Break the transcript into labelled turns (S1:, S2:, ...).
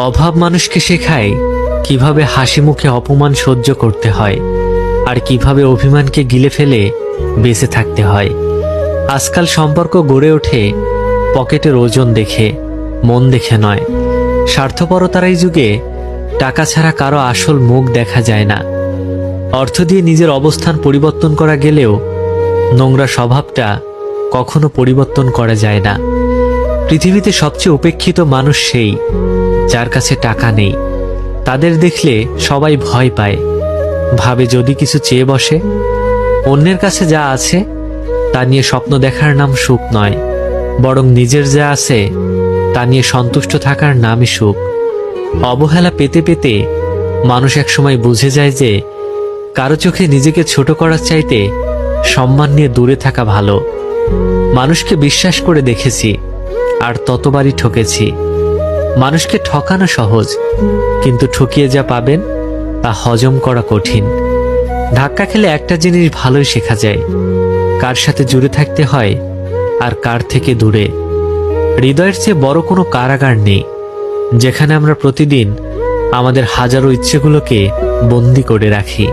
S1: অভাব মানুষকে শেখায় কিভাবে হাসি মুখে অপমান সহ্য করতে হয়, আর কিভাবে অভিমানকে গিলে ফেলে বেঁচে থাকতে হয়। আজকাল সম্পর্ক গড়ে ওঠে পকেটের ওজন দেখে, মন দেখে নয়। স্বার্থপরতার এই যুগে টাকা ছাড়া কারো আসল মুখ দেখা যায় না। অর্থ দিয়ে নিজের অবস্থান পরিবর্তন করা গেলেও নোংরা স্বভাবটা কখনো পরিবর্তন করা যায় না। পৃথিবীতে সবচেয়ে উপেক্ষিত মানুষ সেই যার কাছে টাকা নেই। তাদের দেখলে সবাই ভয় পায়, ভাবে যদি কিছু চেয়ে বসে। অন্যের কাছে যা আছে তা নিয়ে স্বপ্ন দেখার নাম সুখ নয়, বরং নিজের যা আছে তা নিয়ে সন্তুষ্ট থাকার নামই সুখ। অবহেলা পেতে পেতে মানুষ একসময় বুঝে যায় যে কারো চোখে নিজেকে ছোট করার চাইতে সম্মান নিয়ে দূরে থাকা ভালো। মানুষকে বিশ্বাস করে দেখেছি, আর ততবারই ঠকেছি। মানুষকে ঠকানো সহজ, কিন্তু ঠকিয়ে যা পাবেন তা হজম করা কঠিন। ধাক্কা খেলে একটা জিনিস ভালোই শেখা যায়, কার সাথে জুড়ে থাকতে হয় আর কার থেকে দূরে। হৃদয়ের চেয়ে বড় কোনো কারাগার নেই, যেখানে আমরা প্রতিদিন আমাদের হাজারো ইচ্ছেগুলোকে বন্দি করে রাখি।